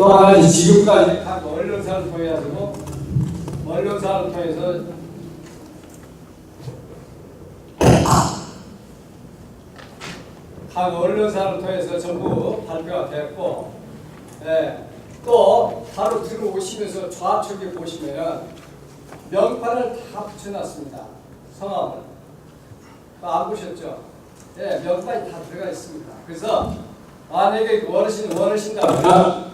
또 하나 지금까지 각 언론사를 통해서 전부 발표가 됐고, 또 바로 들어오시면서 좌측에 보시면은 명판을 다 붙여놨습니다. 성함을 안 보셨죠? 명판이 다 들어가 있습니다. 그래서 만약에 원하신다면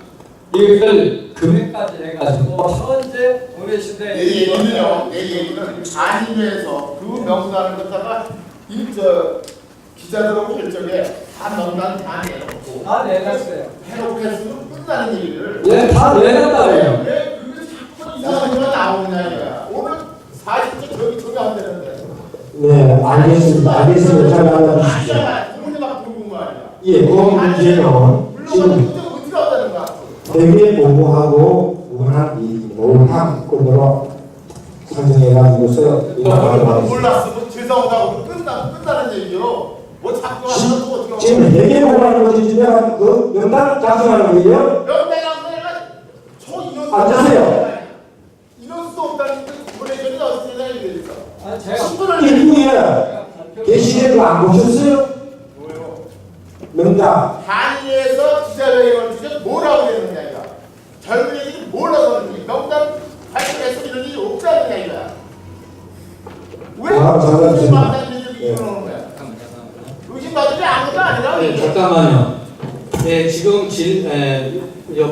이걸 금액까지 해가지고 현재 보내신 데 내 얘기는 안인에서 그 명단을 갖다가 기자들하고 결정해 다 명단 다 내놓고 다 내놨어요. 해놓고 했으면 끝나는 얘기를 다 내놨다고요. 왜 그게 자꾸 이상한 얘기가 나오느냐 이거야. 오늘 40째 저기 안 되는데. 네, 알겠습니다. 잘 알아주시죠. 문제가 보는 거 아니야. 예, 그 문제는 지금 어떻게 한다는 거야? 대개 보고하고 문학권으로 상정해가지고서 몰랐으면 죄송하다고 끝나는 얘기요. 뭐 자꾸 하는 거 어떻게 지금 대개 보고하는 거지 내가 그 명단 작성하는 거예요? 명단이라고 내가 초인원 앉으세요. 이럴 수도 없다는 게 보내줘야 어떻게 해야 되겠어? 제가 일부에 게시글도 안 보셨어요? 뭐요? 명단 한의에서 기자회견을 주셔서 뭐라고 되느냐 이거. 젊은 애들이 몰라서 그러니 명단 발표해서 이런 일이 없다는 이거야. 왜 의심받는 일이 일어나는 거야? 의심받은 게 아무것도 아니라. 네, 잠깐만요. 네, 지금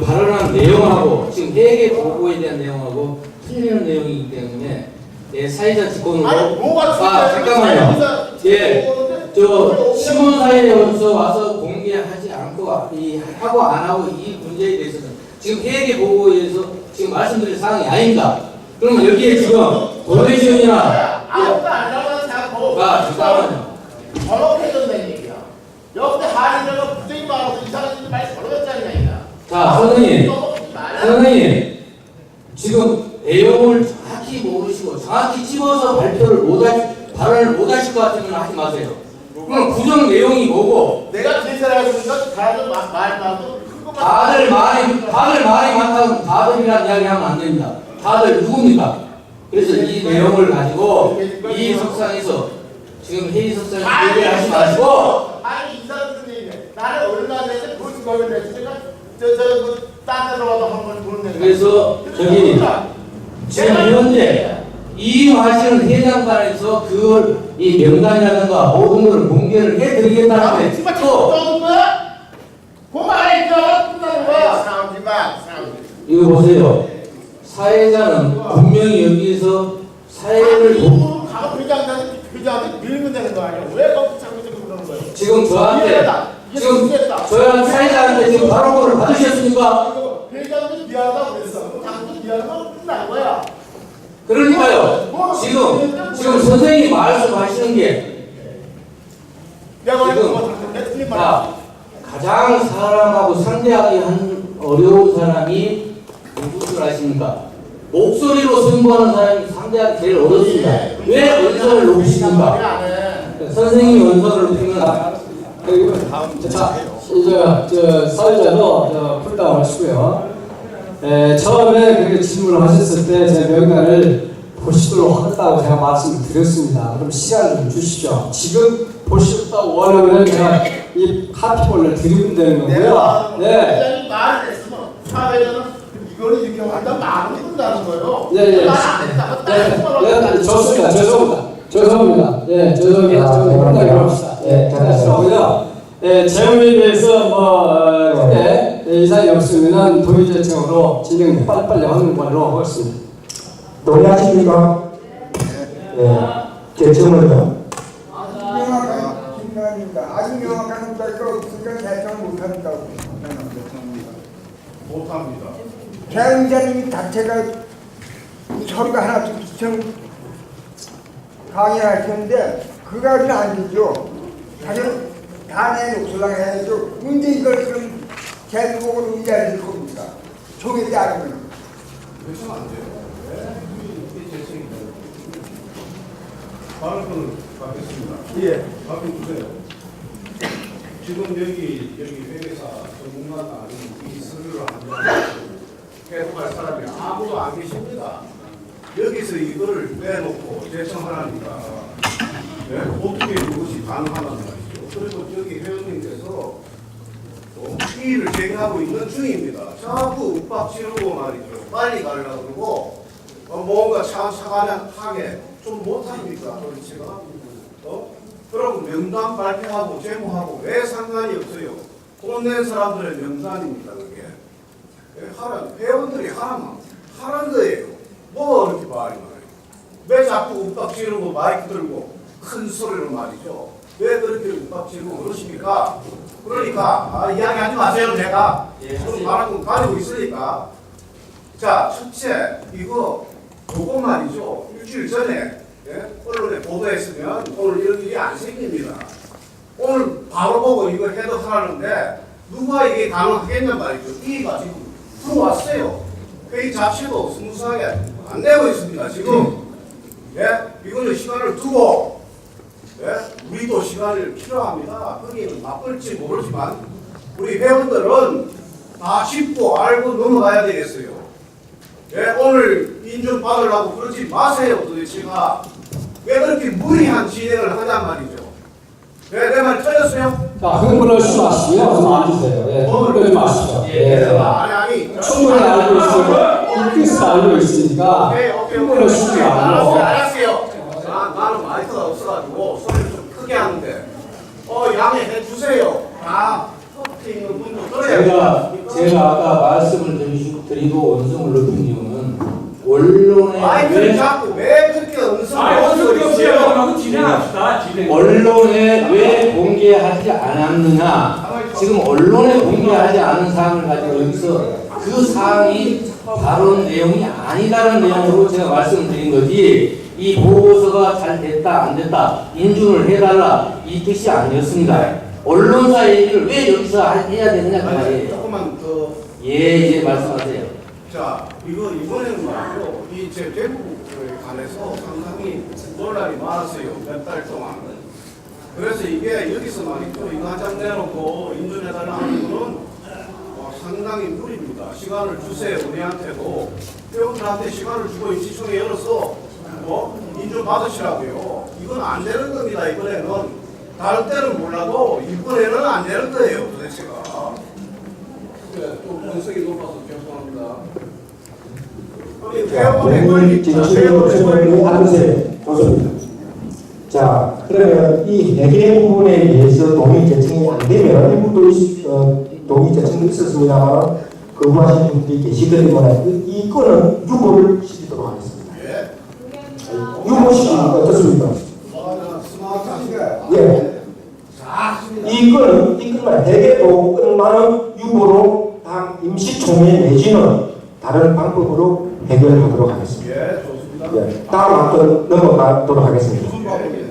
발언한 내용하고 지금 회계 보고에 대한 내용하고 틀리는 내용이기 때문에 사회자 직권으로. 아니 뭐가 잠깐만요. 신문사에서 와서 공개하지 않고 하고 안 하고 이 문제에 대해서는 지금 회계 보고에서 지금 말씀드릴 사항이 아닙니다. 그럼 여기에 지금 도대지원이나 아무것도 아니라고 생각하고. 잠깐만요. 번역해준다는 얘기야. 역대 한의가 부정이 많아서 이상한 일이 많이 벌어졌잖냐 이거야. 자, 선생님, 지금 내용을 정확히 모르시고 정확히 집어서 발언을 못 하실 것 같으면 하지 마세요. 그럼 부정 내용이 뭐고? 내가 제사를 하니까 다들 말 많고 다들 말이 많다고 다들이라는 이야기 하면 안 됩니다. 다들 누굽니까? 그래서 이 내용을 가지고 이 석상에서 지금 회의 석상에서 얘기를 하지 마시고. 아니 이 사람들이 나는 얼마 전에 보수법을 냈으니까 딴 데로 와도 한번 보는 그래서 저기 지금 현재 이용하시는 회장단에서 그걸 이 명단이라든가 모든 걸 공개를 해드리겠다는데 또 거야? 고마해 끝나는 거야. 싸우지 마. 이거 보세요. 사회자는 분명히 여기서 사회를 회장한테 밀면 되는 거 아니야? 왜 거기서 자꾸 그러는 거야? 지금 저한테 사회자한테 지금 발언권을 받으셨습니까? 회장한테 미안하다고 그랬어. 당신 미안하면 끝난 거야. 그러니까요. 지금 선생님이 말씀하시는 게 지금 가장 사람하고 상대하기 어려운 사람이 누구를 아십니까? 목소리로 승부하는 사람이 상대하기 제일 어렵습니다. 왜 원선을 높이십니까? 선생님이 원선을 높이면 사회자도 풀다운 하시고요. 처음에 그렇게 질문을 하셨을 때 제 명단을 보시도록 하겠다고 제가 말씀을 드렸습니다. 그럼 시간을 좀 주시죠. 지금 보시겠다고 원하면 제가 이 카피본을 드리면 되는 거고요. 회장이 말을 했으면 사회자는 이거는 이렇게 한다 말을 한다는 거예요. 좋습니다. 죄송합니다. 합시다. 그렇고요. 재무에 대해서 그때 이상이 없으면 도의제청으로 진행 빨리빨리 하는 걸로 하겠습니다. 동의하십니까? 네. 제청을요. 명확한 김관입니다. 아주 명확한 문자가 없으니까 대처 못한다고. 못합니다. 대응자님 자체가 서류가 하나씩 시청 강의하시는데 그가 그냥 안 되죠. 다른 다 내놓으려고 해야죠. 문제 이걸 그럼 제주복으로 이해할 겁니까? 종이 않으면. 그래서 안 돼요. 이게 제청입니다. 발언권을 받겠습니다. 예. 답변 주세요. 지금 여기 회계사 전문가가 아닌 이 서류를 하면 사람이 아무도 안 계십니다. 여기서 이거를 빼놓고 제청하라니까 어떻게 이것이 가능하단 말이죠. 그리고 저기 회원님께서 이의를 제기하고 있는 중입니다. 자꾸 윽박 지르고 말이죠. 빨리 가려고 그러고 뭔가 차분하게 좀 못합니까? 도대체가 그러고 명단 발표하고 제보하고 왜 상관이 없어요? 돈 낸 사람들의 명단입니다. 그게 회원들이 하라는 거예요. 뭐 이렇게 말이 많아요. 왜 자꾸 윽박 지르고 마이크 들고 큰 소리로 말이죠. 왜 그렇게 윽박 지르고 그러십니까? 그러니까 이야기하지 마세요. 내가 지금 말하고 가지고 있으니까. 자, 첫째 요거 말이죠. 일주일 전에 언론에 보도했으면 오늘 이런 일이 안 생깁니다. 오늘 바로 보고 이거 해도 하라는데 누가 이게 가능하겠냔 말이죠. 이가 지금 들어왔어요. 회의 자체도 스무스하게 안 되고 있습니다. 지금 이거는 시간을 두고 우리도 시간을 필요합니다. 거기는 나쁠지 모르지만 우리 회원들은 다 짚고 알고 넘어가야 되겠어요. 오늘 인준 받으려고 그러지 마세요. 도대체가 왜 그렇게 무리한 진행을 하단 말이죠. 내 말 틀렸어요? 자, 흥분하지 마시고요. 좀 앉으세요. 예, 흥분하지 마시죠. 예. 아니 충분히 알고 있으니까, 일기스 알고 있으니까, 흥분하시지 말고. 알았어요. 나는 마이크가 없어가지고 소리를 좀 크게 하는데 양해해 주세요. 다 옆에 있는 분도 들어야 제가 아까 말씀을 드리고 언성을 높인 이유는 언론에 마이크를 자꾸 왜 그렇게 언론에 왜 공개하지 않았느냐. 지금 언론에 공개하지 않은 사항을 가지고 여기서 그 사항이 다룬 내용이 아니다는 내용으로 제가 말씀드린 거지, 이 보고서가 잘 됐다 안 됐다 인준을 해달라 이 뜻이 아니었습니다. 언론사 얘기를 왜 여기서 해야 되느냐 그 말이에요. 조금만 더. 예, 말씀하세요. 자, 이번에는 말이죠. 이 제 대북에 관해서 상당히 논란이 많았어요. 몇 달 동안. 그래서 이게 여기서 말이죠. 이거 한 장 내놓고 인준해달라 하는 거는 상당히 무리입니다. 시간을 주세요. 우리한테도. 회원들한테 시간을 주고 임시총회 열어서 인준 받으시라고요. 이건 안 되는 겁니다. 이번에는. 다른 때는 몰라도 이번에는 안 되는 거예요. 도대체가. 또 분석이 높아서 죄송합니다. 본인 진출로 최고위원 앉으세요. 좋습니다. 자, 그러면 이 해결 부분에 대해서 동의 제청이 안 되면 일부 동의 제청도 있었습니다만 거부하시는 분들이 계시거든요. 이 건은 유보를 시키도록 하겠습니다. 유보 시키는 거 어떻습니까? 예. 이 건만 해결도 끝나는 유보로 당 임시총회 내지는 다른 방법으로 해결하도록 하겠습니다. 예, 좋습니다. 예, 다음 안건 넘어가도록 하겠습니다. 무슨 방법이에요?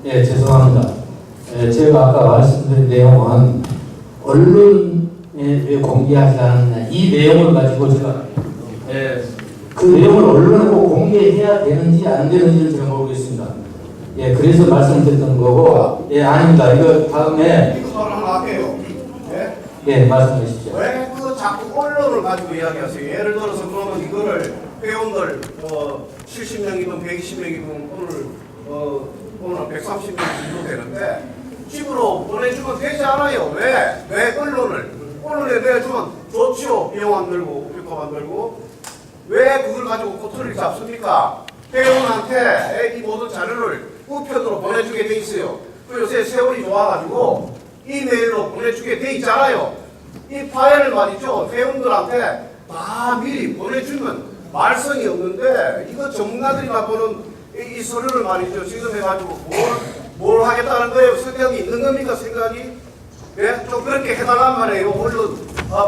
예, 죄송합니다. 제가 아까 말씀드린 내용은 언론에 왜 공개하지 않느냐 이 내용을 가지고 제가 그 내용을 언론에 꼭 공개해야 되는지 안 되는지를 제가 모르겠습니다. 예, 그래서 말씀드렸던 거고, 예, 아닙니다. 이거 다음에 이거 하나 할게요. 예, 말씀해 주십시오. 왜 자꾸 언론을 가지고 이야기하세요? 예를 들어서 그러면 이거를 회원들 70명이든 120명이든 오늘 130명 정도 되는데 집으로 보내주면 되지 않아요? 왜 언론에 내주면 좋죠. 비용 안 들고 비용 안 들고 왜 그걸 가지고 코트를 잡습니까? 회원한테 이 모든 자료를 우편으로 보내주게 돼 있어요. 그 요새 세월이 좋아가지고 이메일로 보내주게 돼 있잖아요. 이 파일을 말이죠. 회원들한테 다 미리 보내주면 말썽이 없는데 이거 전문가들이나 보는 이 서류를 말이죠. 지금 해가지고 뭘 하겠다는 거예요. 생각이 있는 겁니까? 생각이? 예? 좀 그렇게 해달란 말이에요. 언론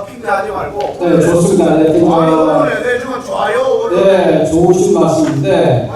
핑계하지 말고. 네, 좋습니다. 네, 언론에 내주면 좋아요. 네, 좋으신 말씀인데,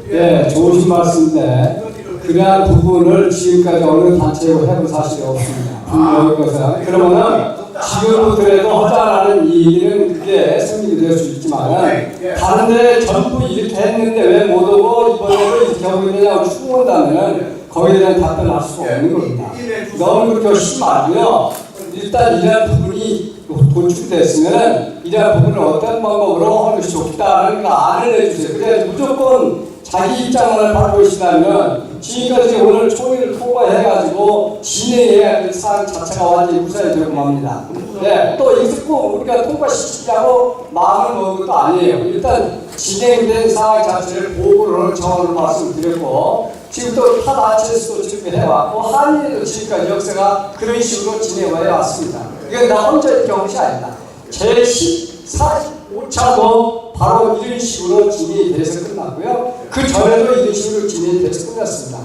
네, 좋으신 말씀인데, 그러한 부분을 지금까지 어느 단체로 해본 사실이 없습니다. 분명히 것은. 그러면은 지금부터라도 하자라는 이 얘기는 그게 승리가 될 수 있지만, 다른데 전부 이렇게 했는데 왜 못 오고 이번에도 이렇게 하고 있느냐고 추궁한다면 거기에 대한 답변을 할 수가 없는 겁니다. 너무 그렇게 심하고요. 일단 이러한 부분이 도출됐으면 이러한 부분을 어떤 방법으로 하는 것이 좋다는 거 안을 내주세요. 그래야 무조건 자기 입장을 받고 계시다면 지금까지 오늘 총회를 통과해가지고 진행해야 될 사안 자체가 완전히 무산이 되고 맙니다. 네, 또 이것을 꼭 우리가 통과시키자고 마음을 먹은 것도 아니에요. 일단 진행된 사안 자체를 보고를 정언을 말씀드렸고 지금 또 타 단체에서도 지금 해왔고 한일에도 지금까지 역사가 그런 식으로 진행을 해왔습니다. 이건 나 혼자의 경우가 아니다. 제14호차도 바로 이런 식으로 진행이 돼서 끝났고요. 그 전에도 이런 식으로 진행이 돼서 끝났습니다.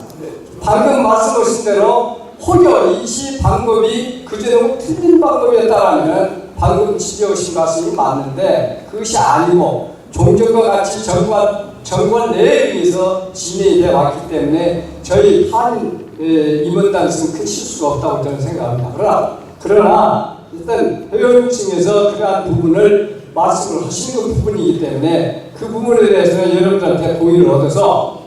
방금 말씀하신 대로 혹여 이 방법이 그전에 틀린 방법이었다면 방금 지적하신 말씀이 맞는데 그것이 아니고 종전과 같이 정관 내에 의해서 진행이 되어 왔기 때문에 저희 한인 임원단에서는 큰 실수가 없다고 저는 생각합니다. 그러나 일단 회원층에서 그러한 부분을 말씀을 하시는 부분이기 때문에 그 부분에 대해서는 여러분들한테 동의를 얻어서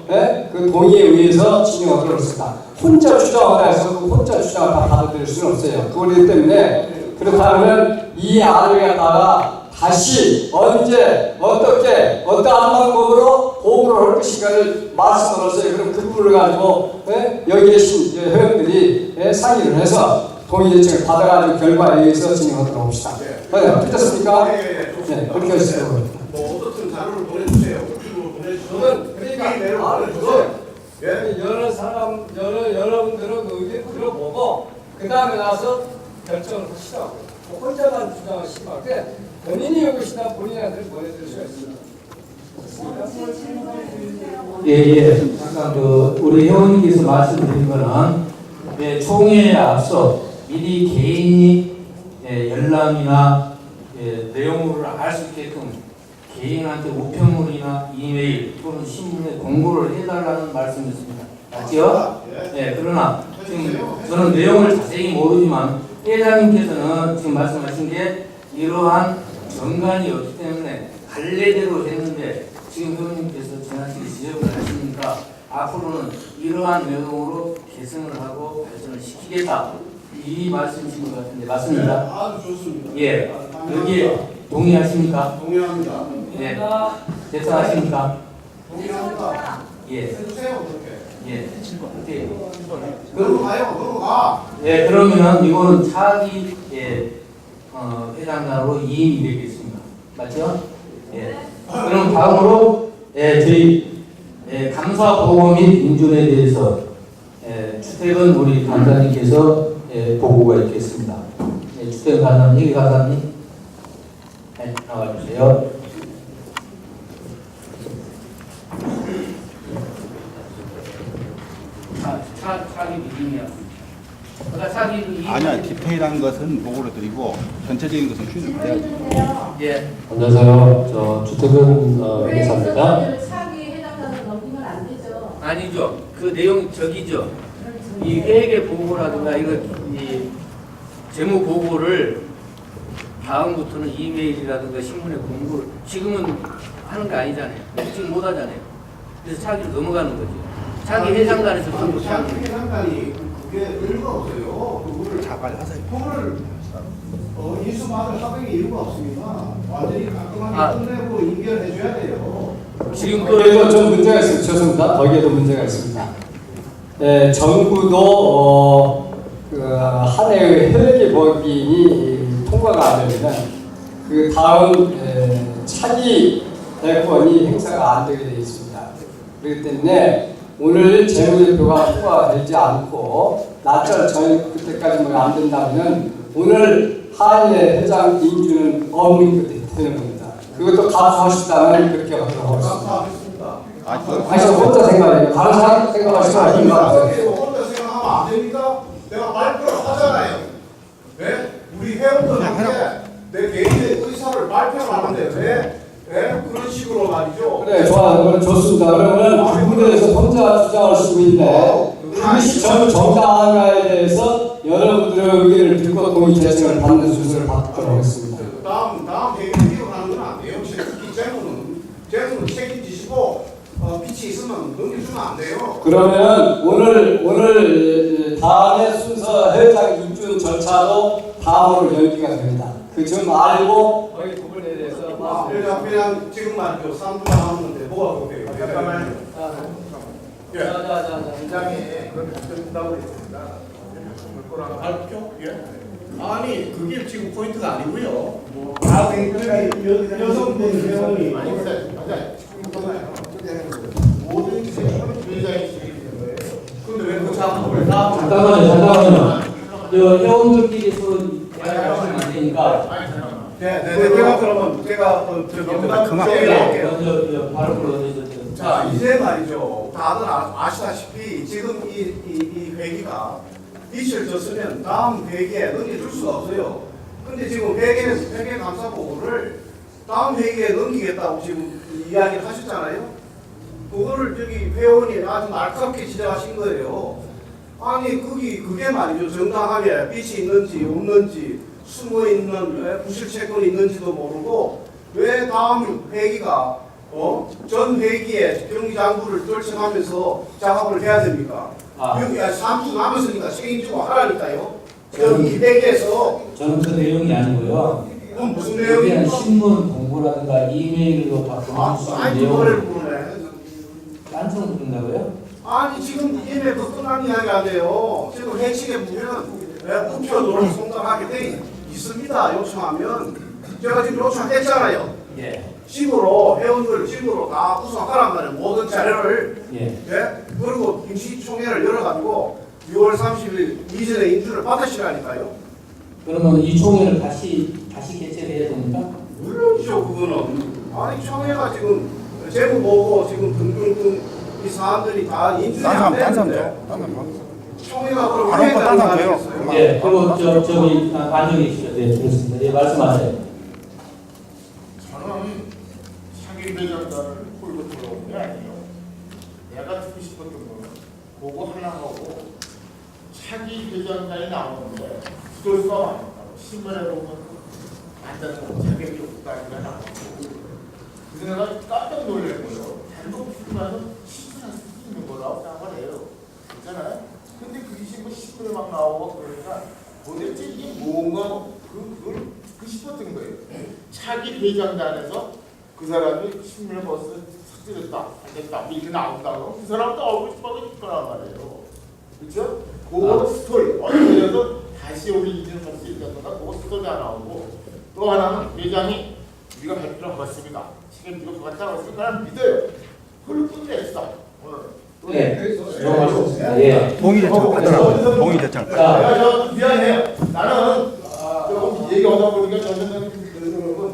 그 동의에 의해서 진행하도록 하겠습니다. 혼자 주장하다 해서 그 혼자 주장을 다 받아들일 수는 없어요. 그렇기 때문에 그렇다면 이 안을 갖다가 다시 언제 어떻게 어떠한 방법으로 보고를 할 것인가를 말씀을 하세요. 그럼 그 부분을 가지고 여기 계신 회원들이 상의를 해서 동의 제청을 받아가지고 결과에 의해서 진행하도록 합시다. 됐습니까? 네, 그렇게 하시도록 합니다. 뭐 어떻든 자료를 보내주세요. 유튜브로 보내주시면 그러니까 여러분들은 의견 들어보고 그 다음에 나서 결정을 하시라고. 혼자만 주장하시지 말고 본인이 여기 계시다 본인한테 보내드릴 수가 있습니다. 예. 잠깐 우리 회원님께서 말씀드린 거는 총회에 앞서 미리 개인이 열람이나 내용물을 알 수 있게끔 개인한테 우편물이나 이메일 또는 신문에 공고를 해달라는 말씀이었습니다. 맞죠? 그러나 지금 저는 내용을 자세히 모르지만 회장님께서는 지금 말씀하신 게 이러한 정관이 없기 때문에 갈래대로 했는데 지금 회원님께서 지나치게 지적을 하시니까 앞으로는 이러한 내용으로 개선을 하고 발전을 시키겠다 이 말씀이신 것 같은데 맞습니다? 아주 좋습니다. 예. 여기에 동의하십니까? 동의합니다. 예. 대처하십니까? 동의합니다. 예. 해주세요 그렇게. 예. 넘어가요. 넘어가. 예, 그러면 이거는 차기 회장단으로 이임이 되겠습니다. 맞죠? 예. 그럼 다음으로 저희 감사 보고 및 인준에 대해서 주택은 우리 간사님께서 보고가 있겠습니다. 주택 간사님, 여기 간사님 나와주세요. 차기 미팅이었습니다. 아니야, 디테일한 것은 보고를 드리고 전체적인 것은 휴지를 받아야죠. 예. 안녕하세요. 저 주택은 회사입니다. 차기 해당자는 넘기면 안 되죠. 아니죠. 그 내용 저기죠. 이 회계 보고라든가 이 재무 보고를 다음부터는 이메일이라든가 신문에 공고를 지금은 하는 거 아니잖아요. 지금 못 하잖아요. 그래서 차기로 넘어가는 거죠. 차기 회장단에서 공고 차기 회장단이 그게 의미가 없어요. 그거를 자발 하세요. 통을 인수받을 하백이 이유가 없습니다. 완전히 깔끔하게 끝내고 인결해줘야 돼요. 지금 거기에도 좀 문제가 있습니다. 죄송합니다. 거기에도 문제가 있습니다. 정부도 한 해의 회계 법인이 통과가 안 되면 그 다음 차기 대권이 행사가 안 되게 되어 있습니다. 그렇기 때문에 오늘 재무제표가 통과되지 않고 날짜를 정해 그때까지 안 된다면 오늘 한일의 회장 인준은 없는 것이 되는 겁니다. 그것도 감수하시다면 그렇게 하도록 하겠습니다. 아니, 저 혼자 생각해요. 다른 사람 생각하시면 아닙니다. 혼자 생각하면 안 됩니까? 내가 발표를 하잖아요. 네? 우리 회원들한테 내 개인의 의사를 발표를 하는데 왜 그런 식으로 말이죠? 그래, 좋아요. 그럼 좋습니다. 그러면 그 부분에 대해서 혼자 주장할 수 있는데 그것이 정당한가에 대해서 여러분들의 의견을 듣고 동의 제청을 받는 순서를 받도록 하겠습니다. 다음 회의를 일어나는 건 안 돼요. 특히 재무는 책임지시고 빛이 있으면 넘겨주세요. 주면 안 돼요. 그러면 오늘 다음에 순서 회장 인준 절차도 다음으로 연기가 됩니다. 그 점 알고 거기 부분에 대해서 그냥 지금 말이죠. 3주만 하면 돼. 뭐가 그래요? 잠깐만요. 자. 시장에 그런 답변 준다고 했습니다. 볼 거라고 알죠? 예. 아니 그게 지금 포인트가 아니고요. 여성분 회원이 아니 모든 세금은 회장이 지급되는 거예요. 근데 왜 그렇게 잠깐만요. 저 회원들끼리 서로 대화하시면 안 되니까 네, 제가 그러면 제가 먼저 바로 불러주세요. 자 이제 말이죠. 다들 아시다시피 지금 이 회기가 빛을 줬으면 다음 회기에 넘겨줄 수가 없어요. 근데 지금 회계 감사 보고를 다음 회기에 넘기겠다고 지금 이야기를 하셨잖아요. 그거를 저기 회원이 아주 날카롭게 지적하신 거예요. 아니 그게 말이죠. 정당하게 빛이 있는지 없는지 숨어있는 부실 채권이 있는지도 모르고 왜 다음 회기가 전 회기에 경기장부를 결정하면서 작업을 해야 됩니까? 여기 3주 남았으니까 책임지고 하라니까요. 여기 회계에서 저는 그 내용이 아니고요. 무슨 여기는 내용입니까? 신문 공고라든가 이메일로 다 보낼 수 있는 아니 그거를 내용을 부르네. 딴청 부른다고요? 아니 지금 이메일 그 끝난 이야기 안 돼요. 지금 핵심에 보면 우표도를 송달하게 돼 있습니다. 요청하면 제가 지금 요청했잖아요. 예. 집으로 회원들 집으로 다 구성하란 말이에요. 모든 자료를. 예. 그리고 임시총회를 열어가지고 6월 30일 이전에 인준을 받으시라니까요. 그러면 이 총회를 다시 개최해야 됩니까? 물론이죠. 그거는. 아니 총회가 지금 재무 보고 지금 등등등 이 사람들이 다 인준이 안 되는데 총회가 그럼 왜 해야 되는 거 아니겠어요? 예. 그리고 저기 안정해 주시죠. 네, 그렇습니다. 예, 말씀하세요. 저는 차기 대장단을 풀고 들어온 게 아니에요. 내가 듣고 싶었던 거는 그거 하나 하고 차기 대장단이 나오는데 부조수가 많다고 신문에 보면 완전 자격이 없다기가 나오고 그래서 내가 깜짝 놀랐고요. 잘못 풀면은 신문할 수 있는 거라고 생각을 해요. 그렇잖아요. 근데 그게 지금 신문에 막 나오고 그러니까 도대체 이게 뭔가 그걸 듣고 싶었던 거예요. 차기 대장단에서 그 사람이 신문에 벌써 삭제됐다, 안 됐다 이렇게 나온다고 그 사람도 얼굴 뻔히 있거란 말이에요. 그렇죠? 그 스토리 어떻게 해서 다시 우리 이준석 씨 있었다가 그 스토리가 나오고 또 하나는 회장이 우리가 발표를 받았습니다. 책임지고 그 같다고 했으니까 믿어요. 그걸 끝냈어 오늘. 네, 들어가겠습니다. 예. 동의 대책 하더라고요. 동의 대책. 내가 저 미안해요. 나는 조금 얘기하다 보니까 저는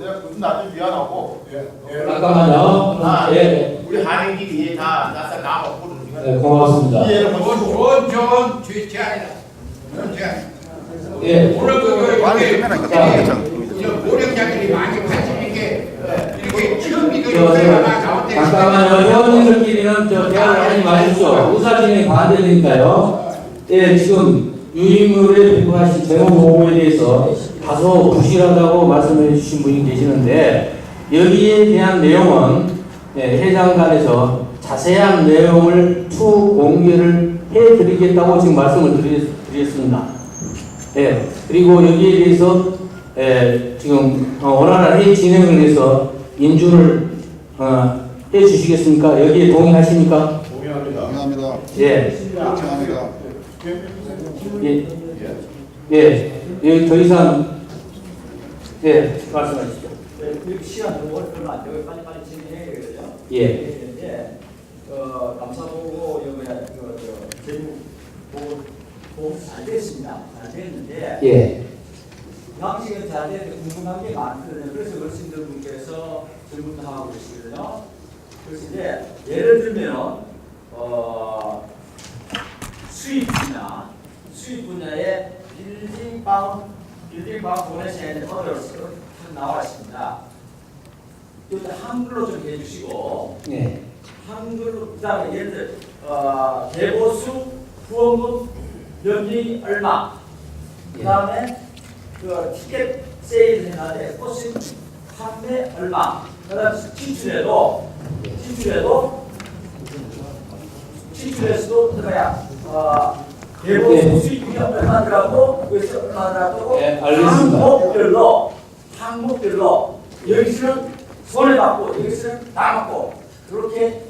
내가 무슨 나한테 미안하고. 잠깐만요. 예. 우리 한인들이 다 나서 나먹고 그러니까. 네, 고맙습니다. 이해를 못하고. 좋은 죄치 아니다. 예. 오늘 그 빨리 끝내라니까. 동의 대책. 노력자들이 많이 관심 있게 이렇게 처음 이거 저, 요새가 나올 때 잠깐만요. 회원님들끼리는 대화를 하지 마십시오. 의사진행이 반대되니까요. 예, 지금 유인물에 배포하신 재무 보고에 대해서 다소 부실하다고 말씀해 주신 분이 계시는데 여기에 대한 내용은 회장단에서 자세한 내용을 추후 공개를 해드리겠다고 지금 말씀을 드렸습니다. 예, 그리고 여기에 대해서 지금 원활한 회의 진행을 위해서 인준을 해주시겠습니까? 여기에 동의하십니까? 동의합니다. 예. 동의합니다. 예. 더 이상 말씀하시죠. 이렇게 시간 너무 얼마 안 되고 빨리 진행해야 되거든요. 예. 근데 감사보고 재무 보고 잘 됐습니다. 잘 됐는데 예. 방식은 잘 됐는데 궁금한 게 많거든요. 그래서 어르신들 분께서 질문도 하고 계시거든요. 그래서 이제 예를 들면 수입 분야에 빌딩방 보내시는 어려울 나와 있습니다. 일단 한글로 좀 해주시고, 예. 한글로 그다음에 예를 들어 대보수 후원금 면적이 얼마, 그다음에 그 티켓 세일 해나데 코스 판매 얼마, 그다음에 진출해도 시출에서도 뭐야 대부분 수익이 얼마 들어가고 그래서 얼마 들어가고 네, 알겠습니다. 항목별로 여기서는 손해 받고 여기서는 다 받고 그렇게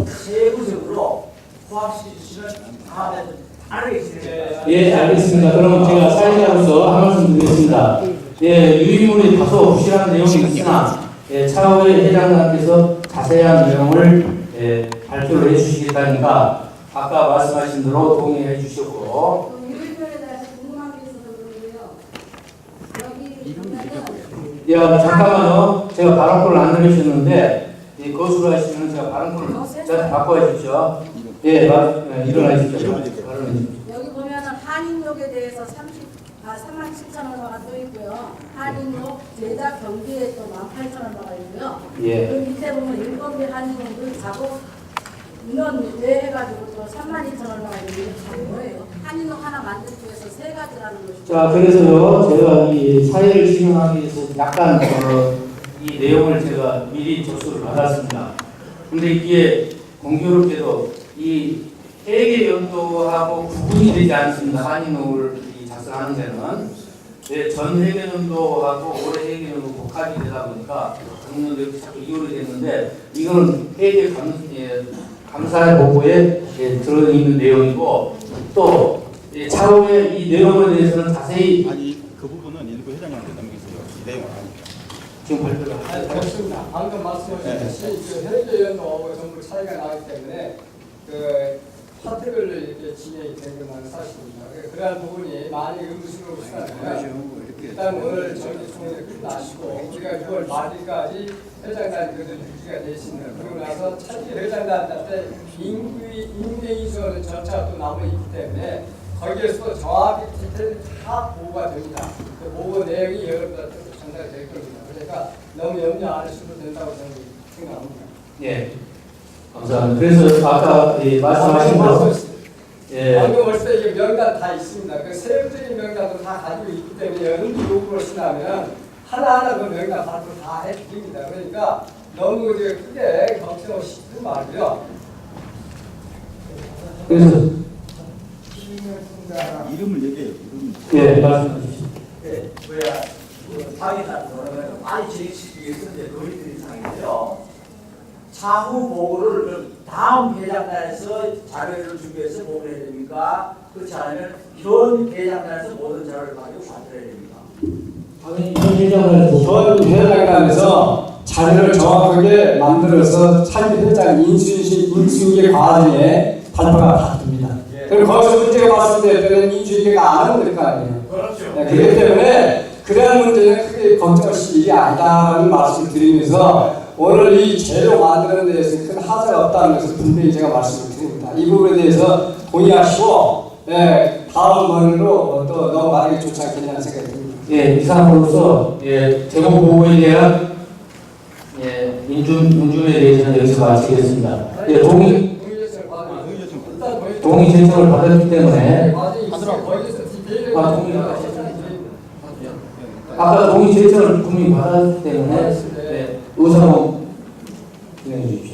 세부적으로 포함시키시면 다음에 다르게 진행해요. 예, 알겠습니다. 그럼 제가 사회자로서 한 말씀 드리겠습니다. 예, 유의물이 다소 부실한 내용이 있으나 차후에 회장님께서 자세한 내용을 발표를 해주시겠다니까 아까 말씀하신 대로 동의해 주시고. 유일별에 대해서 궁금한 게 있어서 그러고요. 여기 보면은 야, 잠깐만요. 제가 발언권을 안 들으셨는데 거수를 하시면 제가 발언권을 저한테 바꿔 주십시오. 예, 일어나 주십시오. 여기 보면은 한인록에 대해서 37,000원화가 또 있고요. 한인록 제작 경비에 또 18,000원화가 있고요. 예. 그 밑에 보면 일본비 한인록을 작업 인원 외해가지고 또 32,000원화가 있는 게 뭐예요? 한인록 하나 만들기 위해서 세 가지라는 것이죠. 자, 그래서요, 제가 이 사회를 진행하기 위해서 약간 이 내용을 제가 미리 접수를 받았습니다. 근데 이게 공교롭게도 이 회계 연도하고 구분이 되지 않습니다. 한인록을 작성하는 데는. 전 회계 연도하고 올해 회계 연도 복합이 되다 보니까 작년도 이렇게 자꾸 이혼이 됐는데 이거는 회계 감사 보고에 들어있는 내용이고 또 차후에 이 내용에 대해서는 자세히 아니 그 부분은 일부 회장님한테 넘기세요. 이 내용을 아니까. 지금 발표를 그렇습니다. 방금 말씀하셨듯이 그 현재 연도하고 전부 차이가 나기 때문에 그 파트별로 이렇게 진행이 된 것은 사실입니다. 그러한 부분이 많이 의무스러울 수가 있어요. 일단 오늘 정기총회를 끝나시고 우리가 6월 말일까지 회장단들도 유지가 되시는 그러고 나서 차기 회장단한테 임대이전 절차가 또 남아있기 때문에 거기에서도 정확히 디테일 다 보고가 됩니다. 그 보고 내용이 여러분들한테 전달될 겁니다. 그러니까 너무 염려 안 하셔도 된다고 저는 생각합니다. 예, 감사합니다. 그래서 아까 말씀하신 거 방금 벌써 이게 명단 다 있습니다. 그 세부적인 명단도 다 가지고 있기 때문에 언제 요구를 하시냐면 하나하나 그 명단 발표 다 해드립니다. 그러니까 너무 크게 걱정하시지 말고요. 그래서 이름을 얘기해요. 예, 말씀해 주십시오. 당연한 거는 많이 진행시키기 위해서 이제 논의들이 상인데요. 차후 보고를 다음 회장단에서 자료를 준비해서 보고를 해야 됩니까? 그렇지 않으면 현 회장단에서 모든 자료를 가지고 발표해야 됩니까? 아니, 현 회장을 현 회장단에서 자료를 정확하게 만들어서 차기 회장 인수인계 과정에 발표가 다 됩니다. 그럼 거기서 문제가 봤을 때는 인수인계가 안 하면 될 거 아니에요. 그렇죠. 그렇기 때문에 그러한 문제는 크게 걱정하실 일이 아니다라는 말씀을 드리면서 오늘 이 재료 만드는 데 대해서 큰 하자가 없다는 것을 분명히 제가 말씀을 드립니다. 이 부분에 대해서 동의하시고 다음 번으로 또 너무 많이 좋지 않겠냐는 생각이 듭니다. 예, 이상으로서 제목 보고에 대한 민주에 대해서는 여기서 마치겠습니다. 동의 제청을 받았기 때문에 아까 동의 제청을 국민이 받았기 때문에 의사봉 진행해 주십시오.